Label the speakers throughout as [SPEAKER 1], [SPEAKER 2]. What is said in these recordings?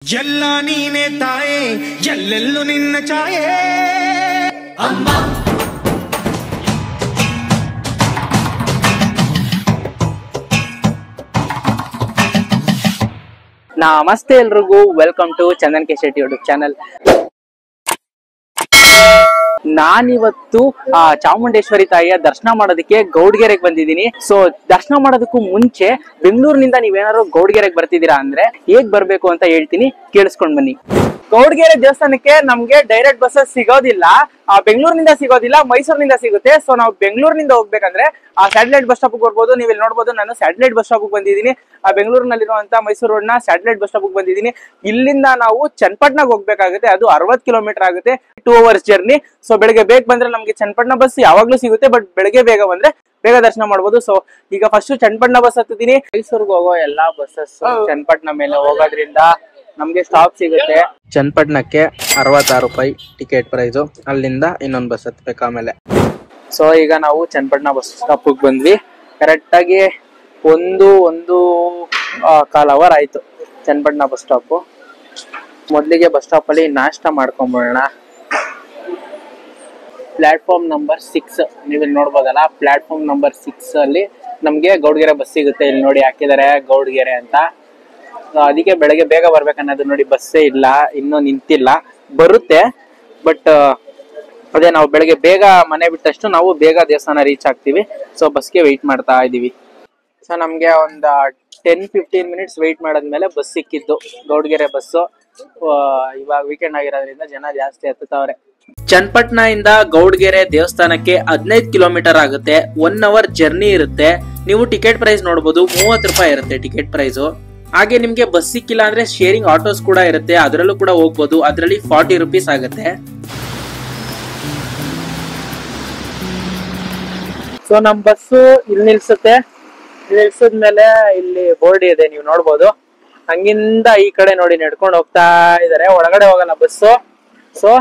[SPEAKER 1] ಎಲ್ಲ ನೀನೆ ತಾಯೇ ಎಲ್ಲೆಲ್ಲೂ ನಿನ್ನ ಛಾಯೆ ಅಮ್ಮ.
[SPEAKER 2] ನಮಸ್ತೆ ಎಲ್ರಿಗೂ, welcome to Chandan K Shetty YouTube channel. ನಾನಿವತ್ತು ಚಾಮುಂಡೇಶ್ವರಿ ತಾಯಿಯ ದರ್ಶನ ಮಾಡೋದಕ್ಕೆ ಗೌಡ್ಗೆರೆಗೆ ಬಂದಿದ್ದೀನಿ. ಸೊ ದರ್ಶನ ಮಾಡೋದಕ್ಕೂ ಮುಂಚೆ ಬೆಂಗಳೂರಿನಿಂದ ನೀವೇನಾದ್ರು ಗೌಡ್ಗೆರೆಗೆ ಬರ್ತಿದ್ದೀರಾ ಅಂದ್ರೆ ಹೇಗ್ ಬರ್ಬೇಕು ಅಂತ ಹೇಳ್ತೀನಿ, ಕೇಳಿಸ್ಕೊಂಡ್ ಬನ್ನಿ. ಗೌಡ್ಗೆರೆ ದೇವಸ್ಥಾನಕ್ಕೆ ನಮ್ಗೆ ಡೈರೆಕ್ಟ್ ಬಸ್ಸಸ್ ಸಿಗೋದಿಲ್ಲ, ಬೆಂಗಳೂರಿನಿಂದ ಸಿಗೋದಿಲ್ಲ, ಮೈಸೂರಿನಿಂದ ಸಿಗುತ್ತೆ. ಸೊ ನಾವು ಬೆಂಗಳೂರಿನಿಂದ ಹೋಗ್ಬೇಕಂದ್ರೆ ಆ ಸ್ಯಾಟಲೈಟ್ ಬಸ್ ಸ್ಟಾಪ್ ಬರ್ಬೋದು. ನೀವು ಇಲ್ಲಿ ನೋಡ್ಬೋದು, ನಾನು ಸ್ಯಾಟಲೈಟ್ ಬಸ್ ಸ್ಟಾಪ್ ಬಂದಿದ್ದೀನಿ. ಆ ಬೆಂಗಳೂರಿನಲ್ಲಿರುವಂತ ಮೈಸೂರು ರೋಡ್ ನ ಸ್ಯಾಟಲೈಟ್ ಬಸ್ ಸ್ಟಾಪ್ ಬಂದಿದ್ದೀನಿ. ಇಲ್ಲಿಂದ ನಾವು ಚನ್ನಪಟ್ಟಣಕ್ಕೆ ಹೋಗ್ಬೇಕಾಗುತ್ತೆ. ಅದು 60 ಕಿಲೋಮೀಟರ್ ಆಗುತ್ತೆ, 2 ಅವರ್ಸ್ ಜರ್ನಿ. ಸೊ ಬೆಳಗ್ಗೆ ಬೇಗ ಬಂದ್ರೆ ನಮ್ಗೆ ಚನ್ನಪಟ್ಟಣ ಬಸ್ ಯಾವಾಗ್ಲೂ ಸಿಗುತ್ತೆ, ಬಟ್ ಬೆಳಗ್ಗೆ ಬೇಗ ಬಂದ್ರೆ ಬೇಗ ದರ್ಶನ ಮಾಡ್ಬೋದು. ಸೊ ಈಗ ಫಸ್ಟ್ ಚನ್ನಪಟ್ಟಣ ಬಸ್ ಹತ್ತಿದ್ದೀನಿ. ಮೈಸೂರಿಗೆ ಹೋಗೋ ಎಲ್ಲಾ ಬಸ್ಸಸ್ ಚನ್ನಪಟ್ಟಣ ಮೇಲೆ ಹೋಗೋದ್ರಿಂದ ನಮ್ಗೆ ಸ್ಟಾಪ್ ಸಿಗುತ್ತೆ. ಚನ್ನಪಟ್ಟಣಕ್ಕೆ 66 ರೂಪಾಯಿ ಟಿಕೆಟ್ ಪ್ರೈಸು, ಅಲ್ಲಿಂದ ಇನ್ನೊಂದು ಬಸ್ ಹತ್ಬೇಕು ಆಮೇಲೆ. ಸೊ ಈಗ ನಾವು ಚನ್ನಪಟ್ಟಣ ಬಸ್ ಸ್ಟಾಪ್ ಬಂದ್ವಿ. ಕರೆಕ್ಟ್ ಆಗಿ ಒಂದು ಕಾಲ್ ಅವರ್ ಆಯ್ತು ಚನ್ನಪಟ್ಟಣ ಬಸ್ ಸ್ಟಾಪ್. ಮೊದಲಿಗೆ ಬಸ್ ಸ್ಟಾಪ್ ಅಲ್ಲಿ ನಾಷ್ಟ ಮಾಡ್ಕೊಂಡ್ಬಿಡೋಣ. ಪ್ಲಾಟ್ಫಾರ್ಮ್ ನಂಬರ್ 6 ನೀವು ಇಲ್ಲಿ ನೋಡ್ಬೋದಲ್ಲ, ಪ್ಲಾಟ್ಫಾರ್ಮ್ ನಂಬರ್ 6 ಅಲ್ಲಿ ನಮ್ಗೆ ಗೌಡ್ಗೆರೆ ಬಸ್ ಸಿಗುತ್ತೆ. ಇಲ್ಲಿ ನೋಡಿ ಹಾಕಿದ್ದಾರೆ ಗೌಡ್ಗೆರೆ ಅಂತ. ಅದಕ್ಕೆ ಬೆಳಗ್ಗೆ ಬೇಗ ಬರ್ಬೇಕನ್ನೋದು ನೋಡಿ, ಬಸ್ಸೇ ಇಲ್ಲ, ಇನ್ನೂ ನಿಂತಿಲ್ಲ, ಬರುತ್ತೆ. ಬಟ್ ಅದೇ ನಾವು ಬೆಳಗ್ಗೆ ಬೇಗ ಮನೆ ಬಿಟ್ಟಷ್ಟು ನಾವು ಬೇಗ ದೇವಸ್ಥಾನ ರೀಚ್ ಆಗ್ತೀವಿ. ಸೊ ಬಸ್ಗೆ ವೆಯ್ಟ್ ಮಾಡ್ತಾ ಇದೀವಿ. ಸೊ ನಮ್ಗೆ ಒಂದು 10-15 ಮಿನಿಟ್ಸ್ ವೆಯ್ಟ್ ಮಾಡಾದ್ಮೇಲೆ ಬಸ್ ಸಿಕ್ಕಿದ್ದು, ಗೌಡ್ಗೆರೆ ಬಸ್ಸು. ಇವಾಗ ವೀಕೆಂಡ್ ಆಗಿರೋದ್ರಿಂದ ಜನ ಜಾಸ್ತಿ ಹತ್ತುತ್ತವ್ರೆ. ಚನ್ನಪಟ್ಟಣ ಇಂದ ಗೌಡ್ಗೆರೆ ದೇವಸ್ಥಾನಕ್ಕೆ 15 ಕಿಲೋಮೀಟರ್ ಆಗುತ್ತೆ. 1 ಅವರ್ ಜರ್ನಿ ಇರುತ್ತೆ. ನೀವು ಟಿಕೆಟ್ ಪ್ರೈಸ್ ನೋಡಬಹುದು, 30 ರೂಪಾಯಿ ಇರುತ್ತೆ ಟಿಕೆಟ್ ಪ್ರೈಸು. ಹಾಗೆ ನಿಮ್ಗೆ ಬಸ್ ಸಿಕ್ಕಿಲ್ಲ ಅಂದ್ರೆ ಶೇರಿಂಗ್ ಆಟೋಸ್ ಕೂಡ ಇರುತ್ತೆ, ಅದರಲ್ಲೂ ಕೂಡ ಹೋಗ್ಬೋದು. ಅದರಲ್ಲಿ 40 ರೂಪೀಸ್ ಆಗುತ್ತೆ. ಸೊ ನಮ್ ಬಸ್ಸು ಇಲ್ಲಿ ನಿಲ್ಸುತ್ತೆ. ನಿಲ್ಸಿದ್ಮೇಲೆ ಇಲ್ಲಿ ಬೋರ್ಡ್ ಇದೆ, ನೀವು ನೋಡ್ಬೋದು. ಹಂಗಿಂದ ಈ ಕಡೆ ನೋಡಿ ನಡ್ಕೊಂಡು ಹೋಗ್ತಾ ಇದಾರೆ, ಒಳಗಡೆ ಹೋಗಲ್ಲ ಬಸ್ಸು. ಸೊ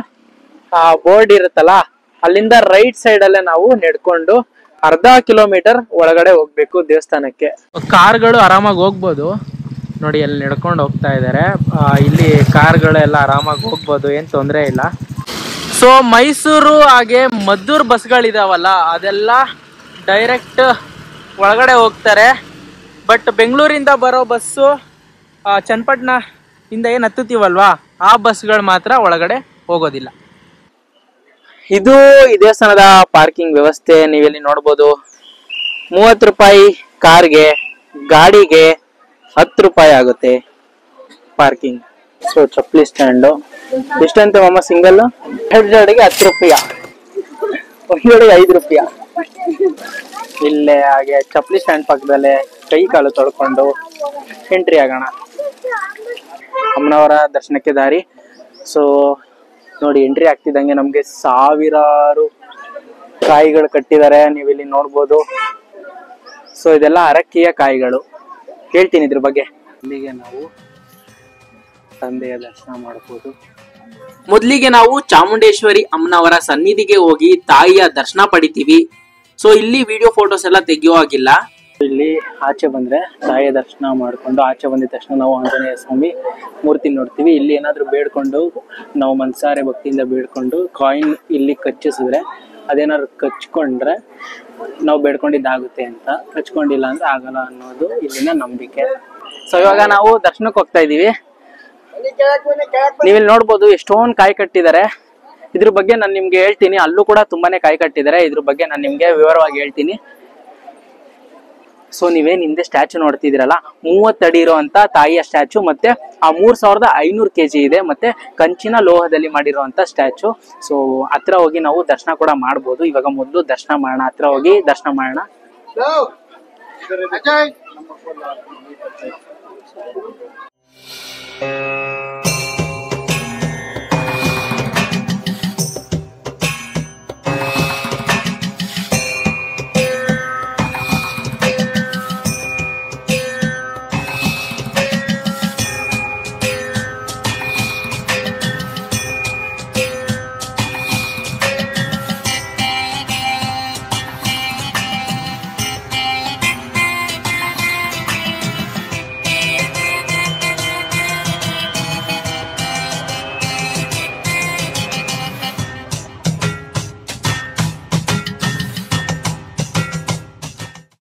[SPEAKER 2] ಆ ಬೋರ್ಡ್ ಇರುತ್ತಲ್ಲ, ಅಲ್ಲಿಂದ ರೈಟ್ ಸೈಡ್ ಅಲ್ಲೇ ನಾವು ನಡ್ಕೊಂಡು 1/2 ಕಿಲೋಮೀಟರ್ ಒಳಗಡೆ ಹೋಗ್ಬೇಕು ದೇವಸ್ಥಾನಕ್ಕೆ. ಕಾರ್ಗಳು ಆರಾಮಾಗಿ ಹೋಗ್ಬೋದು ನೋಡಿ, ಅಲ್ಲಿ ನಡ್ಕೊಂಡು ಹೋಗ್ತಾ ಇದಾರೆ. ಇಲ್ಲಿ ಕಾರ್ಗಳೆಲ್ಲ ಆರಾಮಾಗಿ ಹೋಗ್ಬೋದು, ಏನ್ ತೊಂದರೆ ಇಲ್ಲ. ಸೊ ಮೈಸೂರು ಹಾಗೆ ಮದ್ದೂರು ಬಸ್ಗಳಿದಾವಲ್ಲ, ಅದೆಲ್ಲ ಡೈರೆಕ್ಟ್ ಒಳಗಡೆ ಹೋಗ್ತಾರೆ. ಬಟ್ ಬೆಂಗಳೂರಿಂದ ಬರೋ ಬಸ್ಸು ಚನ್ನಪಟ್ಟಣ ಇಂದ ಏನ್ ಹತ್ತುತ್ತೀವಲ್ವಾ, ಆ ಬಸ್ಗಳು ಮಾತ್ರ ಒಳಗಡೆ ಹೋಗೋದಿಲ್ಲ. ಇದು ಈ ದೇವಸ್ಥಾನದ ಪಾರ್ಕಿಂಗ್ ವ್ಯವಸ್ಥೆ. ನೀವಿಲ್ಲಿ ನೋಡ್ಬೋದು, 30 ರೂಪಾಯಿ ಕಾರ್ಗೆ, ಗಾಡಿಗೆ 10 ರೂಪಾಯಿ ಆಗುತ್ತೆ ಪಾರ್ಕಿಂಗ್. ಸೊ ಚಪ್ಪಲಿ ಸ್ಟ್ಯಾಂಡು ಎಷ್ಟಂತೆ ಮಾಮ? ಸಿಂಗಲ್ 2 ಜೋಡಿಗೆ 10 ರೂಪಾಯಿ, 1 ಜೋಡಿಗೆ 5 ರೂಪಾಯಿ. ಇಲ್ಲೇ ಹಾಗೆ ಚಪ್ಪಲಿ ಸ್ಟ್ಯಾಂಡ್ ಪಕ್ಕದಲ್ಲೇ ಕೈ ಕಾಲು ತೊಳ್ಕೊಂಡು ಎಂಟ್ರಿ ಆಗೋಣ. ಅಮ್ಮನವರ ದರ್ಶನಕ್ಕೆ ದಾರಿ. ಸೊ ನೋಡಿ, ಎಂಟ್ರಿ ಆಗ್ತಿದ್ದಂಗೆ ನಮ್ಗೆ ಸಾವಿರಾರು ಕಾಯಿಗಳು ಕಟ್ಟಿದ್ದಾರೆ, ನೀವಿಲ್ಲಿ ನೋಡ್ಬೋದು. ಸೊ ಇದೆಲ್ಲ ಅರಕ್ಕಿಯ ಕಾಯಿಗಳು. ಹೇಳ್ತೀನಿ ಇದ್ರ ಬಗ್ಗೆ. ಇಲ್ಲಿಗೆ ನಾವು ತಂದೆಯ ದರ್ಶನ ಮಾಡಬಹುದು. ಮೊದಲಿಗೆ ನಾವು ಚಾಮುಂಡೇಶ್ವರಿ ಅಮ್ಮನವರ ಸನ್ನಿಧಿಗೆ ಹೋಗಿ ತಾಯಿಯ ದರ್ಶನ ಪಡಿತೀವಿ. ಸೊ ಇಲ್ಲಿ ವಿಡಿಯೋ ಫೋಟೋಸ್ ಎಲ್ಲ ತೆಗಿಯೋ ಆಗಿಲ್ಲ. ಇಲ್ಲಿ ಆಚೆ ಬಂದ್ರೆ ತಾಯಿಯ ದರ್ಶನ ಮಾಡ್ಕೊಂಡು ಆಚೆ ಬಂದಿದ ತಕ್ಷಣ ನಾವು ಆಂಜನೇಯ ಸ್ವಾಮಿ ಮೂರ್ತಿ ನೋಡ್ತೀವಿ. ಇಲ್ಲಿ ಏನಾದ್ರು ಬೇಡ್ಕೊಂಡು ನಾವು ಮನಸಾರೆ ಭಕ್ತಿಯಿಂದ ಬೇಡ್ಕೊಂಡು ಕಾಯಿನ್ ಇಲ್ಲಿ ಕಚ್ಚಿಸಿದ್ರೆ, ಅದೇನಾದ್ರು ಕಚ್ಕೊಂಡ್ರೆ ನಾವು ಬೇಡ್ಕೊಂಡಿದ್ದಾಗುತ್ತೆ ಅಂತ, ಕಚ್ಕೊಂಡಿಲ್ಲ ಅಂದ್ರೆ ಆಗಲ್ಲ ಅನ್ನೋದು ಇಲ್ಲಿನ ನಂಬಿಕೆ. ಸೊ ಇವಾಗ ನಾವು ದರ್ಶನಕ್ಕೆ ಹೋಗ್ತಾ ಇದೀವಿ. ನೀವಿಲ್ಲಿ ನೋಡ್ಬೋದು ಎಷ್ಟೊಂದು ಕಾಯಿ ಕಟ್ಟಿದ್ದಾರೆ. ಇದ್ರ ಬಗ್ಗೆ ನಾನು ನಿಮ್ಗೆ ಹೇಳ್ತೀನಿ. ಅಲ್ಲೂ ಕೂಡ ತುಂಬಾನೇ ಕಾಯಿ ಕಟ್ಟಿದ್ದಾರೆ, ಇದ್ರ ಬಗ್ಗೆ ನಾನು ನಿಮ್ಗೆ ವಿವರವಾಗಿ ಹೇಳ್ತೀನಿ. ಸೊ ನೀವೇನ್ ಹಿಂದೆ ಸ್ಟ್ಯಾಚು ನೋಡ್ತಿದ್ದೀರಲ್ಲ, 30 ಅಡಿ ಇರುವಂತ ತಾಯಿಯ ಸ್ಟ್ಯಾಚು, ಮತ್ತೆ ಆ 3500 kg ಇದೆ, ಮತ್ತೆ ಕಂಚಿನ ಲೋಹದಲ್ಲಿ ಮಾಡಿರುವಂತ ಸ್ಟ್ಯಾಚು. ಸೊ ಹತ್ರ ಹೋಗಿ ನಾವು ದರ್ಶನ ಕೂಡ ಮಾಡ್ಬೋದು. ಇವಾಗ ಮೊದಲು ದರ್ಶನ ಮಾಡೋಣ, ಹತ್ರ ಹೋಗಿ ದರ್ಶನ ಮಾಡೋಣ.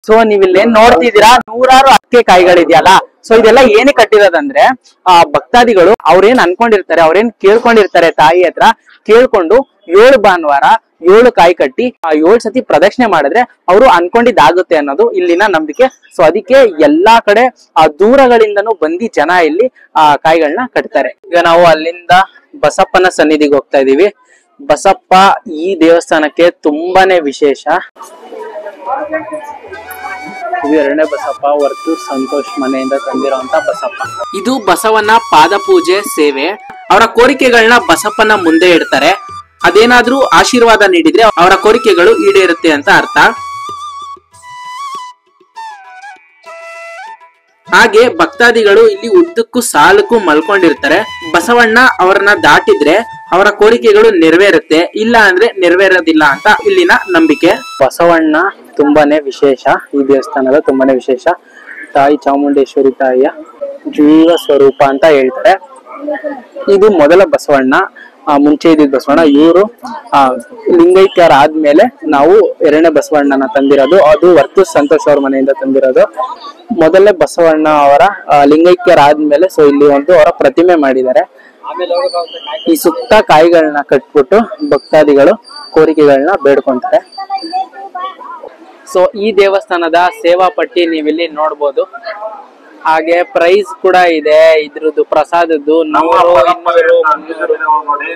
[SPEAKER 2] ಸೊ ನೀವ್ ಇಲ್ಲೇನ್ ನೋಡ್ತಿದ್ದೀರಾ, ನೂರಾರು ಅಕ್ಕೆ ಕಾಯಿಗಳಿದೆಯಲ್ಲ. ಸೊ ಇದೆಲ್ಲ ಏನೇ ಕಟ್ಟಿರೋದಂದ್ರೆ ಭಕ್ತಾದಿಗಳು ಅವ್ರೇನ್ ಅನ್ಕೊಂಡಿರ್ತಾರೆ, ಅವ್ರೇನ್ ಕೇಳ್ಕೊಂಡಿರ್ತಾರೆ ತಾಯಿ ಹತ್ರ, ಕೇಳ್ಕೊಂಡು 7 ಭಾನುವಾರ 7 ಕಾಯಿ ಕಟ್ಟಿ 7 ಸತಿ ಪ್ರದಕ್ಷಿಣೆ ಮಾಡಿದ್ರೆ ಅವರು ಅನ್ಕೊಂಡಿದ್ದಾಗುತ್ತೆ ಅನ್ನೋದು ಇಲ್ಲಿನ ನಂಬಿಕೆ. ಸೊ ಅದಕ್ಕೆ ಎಲ್ಲಾ ಕಡೆ ದೂರಗಳಿಂದನೂ ಬಂದಿ ಜನ ಇಲ್ಲಿ ಕಾಯಿಗಳನ್ನ ಕಟ್ತಾರೆ. ಈಗ ನಾವು ಅಲ್ಲಿಂದ ಬಸಪ್ಪನ ಸನ್ನಿಧಿಗೆ ಹೋಗ್ತಾ ಇದೀವಿ. ಬಸಪ್ಪ ಈ ದೇವಸ್ಥಾನಕ್ಕೆ ತುಂಬಾನೇ ವಿಶೇಷ. ಇದು 2ನೇ ಬಸಪ್ಪ, ವರ್ತೂರ್ ಸಂತೋಷ್ ಮನೆಯಿಂದ ತಂದಿರುವಂತ ಬಸಪ್ಪ. ಇದು ಬಸವನ ಪಾದ ಪೂಜೆ ಸೇವೆ. ಅವರ ಕೋರಿಕೆಗಳನ್ನ ಬಸಪ್ಪನ ಮುಂದೆ ಇಡ್ತಾರೆ. ಅದೇನಾದ್ರೂ ಆಶೀರ್ವಾದ ನೀಡಿದ್ರೆ ಅವರ ಕೋರಿಕೆಗಳು ಈಡೇರುತ್ತೆ ಅಂತ ಅರ್ಥ. ಹಾಗೆ ಭಕ್ತಾದಿಗಳು ಇಲ್ಲಿ ಉದ್ದಕ್ಕೂ ಸಾಲಕ್ಕೂ ಮಲ್ಕೊಂಡಿರ್ತಾರೆ. ಬಸವಣ್ಣ ಅವರನ್ನ ದಾಟಿದ್ರೆ ಅವರ ಕೋರಿಕೆಗಳು ನೆರವೇರುತ್ತೆ, ಇಲ್ಲ ಅಂದ್ರೆ ನೆರವೇರೋದಿಲ್ಲ ಅಂತ ಇಲ್ಲಿನ ನಂಬಿಕೆ. ಬಸವಣ್ಣ ತುಂಬಾನೇ ವಿಶೇಷ, ಈ ದೇವಸ್ಥಾನದ ತುಂಬಾನೇ ವಿಶೇಷ. ತಾಯಿ ಚಾಮುಂಡೇಶ್ವರಿ ತಾಯಿಯ ಜೀವ ಸ್ವರೂಪ ಅಂತ ಹೇಳ್ತಾರೆ. ಇದು ಮೊದಲ ಬಸವಣ್ಣ, ಮುಂಚೆ ಇದ್ದಿದ್ದ ಬಸವಣ್ಣ. ಇವರು ಲಿಂಗೈಕ್ಯರ ಆದ್ಮೇಲೆ ನಾವು 2ನೇ ಬಸವಣ್ಣನ ತಂದಿರೋದು. ಅದು ವರ್ತೂರ್ ಸಂತೋಷ್ ಅವ್ರ ಮನೆಯಿಂದ ತಂದಿರೋದು. ಮೊದಲನೇ ಬಸವಣ್ಣ ಅವರ ಲಿಂಗೈಕ್ಯರ ಆದ್ಮೇಲೆ ಸೊ ಇಲ್ಲಿ ಒಂದು ಅವರ ಪ್ರತಿಮೆ ಮಾಡಿದ್ದಾರೆ. ಈ ಸುತ್ತ ಕಾಯಿಗಳನ್ನ ಕಟ್ಬಿಟ್ಟು ಭಕ್ತಾದಿಗಳು ಕೋರಿಕೆಗಳನ್ನ ಬೇಡ್ಕೊಂತಾರೆ. ಸೊ ಈ ದೇವಸ್ಥಾನದ ಸೇವಾ ಪಟ್ಟಿ ನೀವಿಲ್ಲಿ ನೋಡ್ಬೋದು. ಹಾಗೆ ಪ್ರೈಸ್ ಕೂಡ ಇದೆ ಇದ್ರದ್ದು, ಪ್ರಸಾದದ್ದು 100, 200, 300.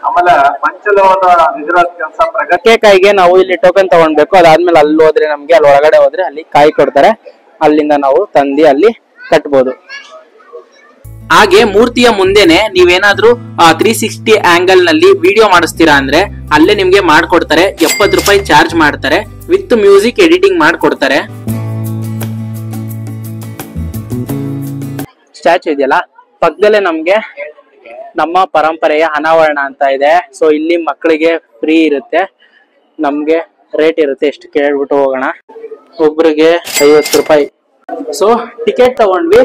[SPEAKER 3] ಆಮೇಲೆ ಪಂಚಲೋಹದ ಗುಜರಾತ್ ಕೆಲಸ
[SPEAKER 2] ಪ್ರಗತಿ ಕಾಯಿಗೆ ನಾವು ಇಲ್ಲಿ ಟೋಕನ್ ತಗೊಂಡ್ಬೇಕು. ಅದಾದ್ಮೇಲೆ ಅಲ್ಲಿ ಹೋದ್ರೆ ನಮ್ಗೆ ಅಲ್ಲಿ ಒಳಗಡೆ ಹೋದ್ರೆ ಅಲ್ಲಿ ಕಾಯಿ ಕೊಡ್ತಾರೆ. ಅಲ್ಲಿಂದ ನಾವು ತಂದಿ ಅಲ್ಲಿ ಕಟ್ಬೋದು. ಹಾಗೆ ಮೂರ್ತಿಯ ಮುಂದೆನೆ ನೀವೇನಾದ್ರೂ 360 ಆಂಗಲ್ ನಲ್ಲಿ ವಿಡಿಯೋ ಮಾಡಿಸ್ತೀರಾ ಅಂದ್ರೆ ಅಲ್ಲೇ ನಿಮ್ಗೆ ಮಾಡ್ಕೊಡ್ತಾರೆ. 70 ರೂಪಾಯಿ ಚಾರ್ಜ್ ಮಾಡ್ತಾರೆ. ವಿತ್ ಮ್ಯೂಸಿಕ್ ಎಡಿಟಿಂಗ್ ಮಾಡ್ಕೊಡ್ತಾರೆ. ಸ್ಟ್ಯಾಚು ಇದೆಯಲ್ಲ ಪಕ್ಕದಲ್ಲೇ ನಮ್ಗೆ ನಮ್ಮ ಪರಂಪರೆಯ ಅನಾವರಣ ಅಂತ ಇದೆ. ಸೊ ಇಲ್ಲಿ ಮಕ್ಕಳಿಗೆ ಫ್ರೀ ಇರುತ್ತೆ, ನಮ್ಗೆ ರೇಟ್ ಇರುತ್ತೆ. ಎಷ್ಟು ಕೇಳ್ಬಿಟ್ಟು ಹೋಗೋಣ. ಒಬ್ರಿಗೆ 50 ರೂಪಾಯಿ. ಸೊ ಟಿಕೆಟ್ ತಗೊಂಡ್ವಿ.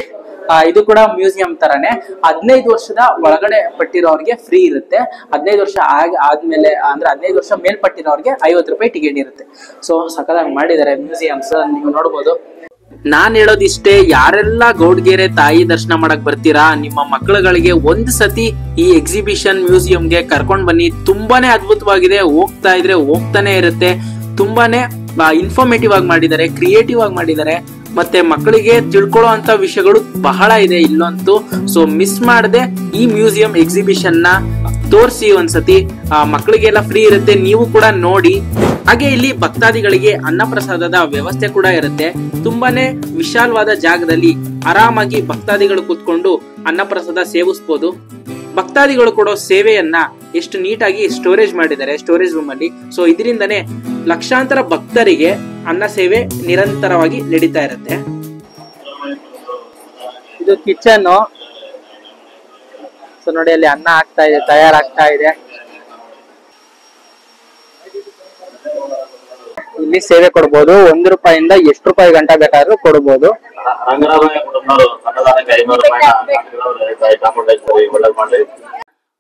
[SPEAKER 2] ಇದು ಕೂಡ ಮ್ಯೂಸಿಯಂ ತರಾನೇ. 15 ವರ್ಷದ ಒಳಗಡೆ ಪಟ್ಟಿರೋರಿಗೆ ಫ್ರೀ ಇರುತ್ತೆ. 15 ವರ್ಷ ಆದ್ಮೇಲೆ ಅಂದ್ರೆ 15 ವರ್ಷ ಮೇಲ್ಪಟ್ಟಿರೋರಿಗೆ 50 ರೂಪಾಯಿ ಟಿಕೆಟ್ ಇರುತ್ತೆ. ಸೊ ಸಕಲಾಗಿ ಮಾಡಿದ್ದಾರೆ ಮ್ಯೂಸಿಯಮ್ಸ್, ನೀವು ನೋಡ್ಬೋದು. ನಾನ್ ಹೇಳೋದಿಷ್ಟೇ, ಯಾರೆಲ್ಲ ಗೌಡ್ಗೆರೆ ತಾಯಿ ದರ್ಶನ ಮಾಡಕ್ ಬರ್ತೀರಾ, ನಿಮ್ಮ ಮಕ್ಕಳುಗಳಿಗೆ ಒಂದ್ ಸತಿ ಈ ಎಕ್ಸಿಬಿಷನ್ ಮ್ಯೂಸಿಯಂಗೆ ಕರ್ಕೊಂಡ್ ಬನ್ನಿ. ತುಂಬಾನೇ ಅದ್ಭುತವಾಗಿದೆ. ಹೋಗ್ತಾ ಇದ್ರೆ ಹೋಗ್ತಾನೆ ಇರುತ್ತೆ. ತುಂಬಾನೇ ಇನ್ಫಾರ್ಮೇಟಿವ್ ಆಗಿ ಮಾಡಿದ್ದಾರೆ, ಕ್ರಿಯೇಟಿವ್ ಆಗಿ ಮಾಡಿದ್ದಾರೆ. ಮತ್ತೆ ಮಕ್ಕಳಿಗೆ ತಿಳ್ಕೊಳ್ಳೋ ಅಂತ ವಿಷಯಗಳು ಬಹಳ ಇದೆ ಇಲ್ಲಂತೂ. ಸೊ ಮಿಸ್ ಮಾಡದೆ ಈ ಮ್ಯೂಸಿಯಂ ಎಕ್ಸಿಬಿಷನ್ ನ ತೋರಿಸಿ ಒಂದ್ಸತಿ. ಮಕ್ಕಳಿಗೆಲ್ಲ ಫ್ರೀ ಇರುತ್ತೆ, ನೀವು ಕೂಡ ನೋಡಿ. ಹಾಗೆ ಇಲ್ಲಿ ಭಕ್ತಾದಿಗಳಿಗೆ ಅನ್ನ ಪ್ರಸಾದದ ವ್ಯವಸ್ಥೆ ಕೂಡ ಇರುತ್ತೆ. ತುಂಬಾನೇ ವಿಶಾಲವಾದ ಜಾಗದಲ್ಲಿ ಆರಾಮಾಗಿ ಭಕ್ತಾದಿಗಳು ಕೂತ್ಕೊಂಡು ಅನ್ನ ಪ್ರಸಾದ ಸೇವಿಸಬಹುದು. ಭಕ್ತಾದಿಗಳು ಕೊಡೋ ಸೇವೆಯನ್ನ ಎಷ್ಟು ನೀಟಾಗಿ ಸ್ಟೋರೇಜ್ ಮಾಡಿದ್ದಾರೆ ಸ್ಟೋರೇಜ್ ರೂಮ್ ಅಲ್ಲಿ. ಸೊ ಇದರಿಂದನೇ ಲಕ್ಷಾಂತರ ಭಕ್ತರಿಗೆ ಅನ್ನ ಸೇವೆ ನಿರಂತರವಾಗಿ ನಡೀತಾ ಇರುತ್ತೆ. ಇದು ಕಿಚನ್. ಸೊ ನೋಡಿ ಅಲ್ಲಿ ಅನ್ನ ಆಗ್ತಾ ಇದೆ, ತಯಾರಾಗ್ತಾ ಇದೆ. ಇಲ್ಲಿ ಸೇವೆ ಕೊಡ್ಬೋದು. 1 ರೂಪಾಯಿಂದ ಎಷ್ಟು ರೂಪಾಯಿ ಗಂಟ ಬೇಕಾದ್ರೂ ಕೊಡ್ಬೋದು.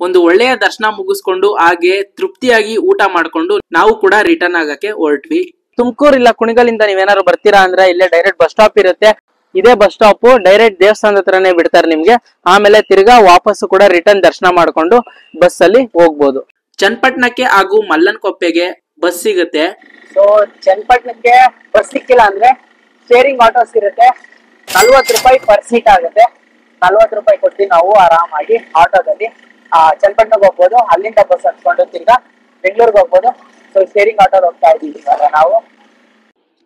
[SPEAKER 2] ಒಂದು ಒಳ್ಳೆಯ ದರ್ಶನ ಮುಗಿಸ್ಕೊಂಡು ಹಾಗೆ ತೃಪ್ತಿಯಾಗಿ ಊಟ ಮಾಡ್ಕೊಂಡು ನಾವು ಕೂಡ ರಿಟರ್ನ್ ಆಗಕ್ಕೆ ಹೊರಟ್ವಿ. ತುಮಕೂರು ಇಲ್ಲ ಕುಣಿಗಲಿಂದ ನೀವೇನಾದ್ರು ಬರ್ತೀರಾ ಅಂದ್ರೆ ಇಲ್ಲೇ ಡೈರೆಕ್ಟ್ ಬಸ್ ಸ್ಟಾಪ್ ಇರುತ್ತೆ. ಇದೇ ಬಸ್ ಸ್ಟಾಪ್ ಡೈರೆಕ್ಟ್ ದೇವಸ್ಥಾನದ ಹತ್ರನೇ ಬಿಡ್ತಾರೆ ನಿಮ್ಗೆ. ಆಮೇಲೆ ತಿರ್ಗಾ ವಾಪಸ್ ಕೂಡ ರಿಟರ್ನ್ ದರ್ಶನ ಮಾಡ್ಕೊಂಡು ಬಸ್ ಅಲ್ಲಿ ಹೋಗ್ಬೋದು. ಚನ್ನಪಟ್ಟಣಕ್ಕೆ ಹಾಗೂ ಮಲ್ಲನಕೊಪ್ಪೆಗೆ ಬಸ್ ಸಿಗುತ್ತೆ. ಸೊ ಚನ್ನಪಟ್ಟಣಕ್ಕೆ ಬಸ್ ಸಿಕ್ಕಿಲ್ಲ ಅಂದ್ರೆ ಶೇರಿಂಗ್ ಆಟೋಸ್ ಇರುತ್ತೆ. 40 ರೂಪಾಯಿ ಪರ್ ಸೀಟ್ ಆಗುತ್ತೆ. 40 ರೂಪಾಯಿ ಕೊಟ್ಟು ನಾವು ಆರಾಮಾಗಿ ಆಟೋದಲ್ಲಿ ಚನ್ನಪಟ್ಟಣಕ್ಕೆ ಹೋಗ್ಬೋದು. ಅಲ್ಲಿಂದ ಬಸ್ ಹತ್ಕೊಂಡು ತಿರ್ಗಾ ಬೆಂಗಳೂರಿಗೆ ಹೋಗ್ಬೋದು. ಸೊ ಶೇರಿಂಗ್ ಆಟೋ ಹೋಗ್ತಾ ಇದೀವಿ ಇವಾಗ ನಾವು.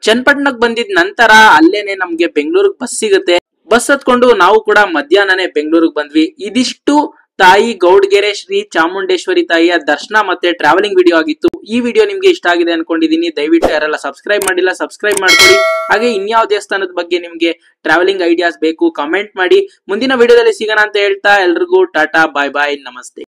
[SPEAKER 2] ಚನ್ನಪಟ್ಟಣಕ್ಕೆ ಬಂದಿದ ನಂತರ ಅಲ್ಲೇನೆ ನಮ್ಗೆ ಬೆಂಗಳೂರಿಗೆ ಬಸ್ ಸಿಗುತ್ತೆ. ಬಸ್ ಹತ್ಕೊಂಡು ನಾವು ಕೂಡ ಮಧ್ಯಾಹ್ನನೇ ಬೆಂಗಳೂರಿಗೆ ಬಂದ್ವಿ. ಇದಿಷ್ಟು ತಾಯಿ ಗೌಡ್ಗೆರೆ ಶ್ರೀ ಚಾಮುಂಡೇಶ್ವರಿ ತಾಯಿಯ ದರ್ಶನ ಮತ್ತೆ ಟ್ರಾವೆಲಿಂಗ್ ವಿಡಿಯೋ ಆಗಿತ್ತು. ಈ ವಿಡಿಯೋ ನಿಮ್ಗೆ ಇಷ್ಟ ಆಗಿದೆ ಅನ್ಕೊಂಡಿದೀನಿ. ದಯವಿಟ್ಟು ಯಾರೆಲ್ಲ ಸಬ್ಸ್ಕ್ರೈಬ್ ಮಾಡಿಲ್ಲ ಸಬ್ಸ್ಕ್ರೈಬ್ ಮಾಡ್ಕೊಳ್ಳಿ. ಹಾಗೆ ಇನ್ಯಾವ ದೇವಸ್ಥಾನದ ಬಗ್ಗೆ ನಿಮ್ಗೆ ಟ್ರಾವೆಲಿಂಗ್ ಐಡಿಯಾಸ್ ಬೇಕು ಕಮೆಂಟ್ ಮಾಡಿ. ಮುಂದಿನ ವಿಡಿಯೋದಲ್ಲಿ ಸಿಗೋಣ ಅಂತ ಹೇಳ್ತಾ ಎಲ್ರಿಗೂ ಟಾಟಾ ಬಾಯ್ ಬಾಯ್ ನಮಸ್ತೆ.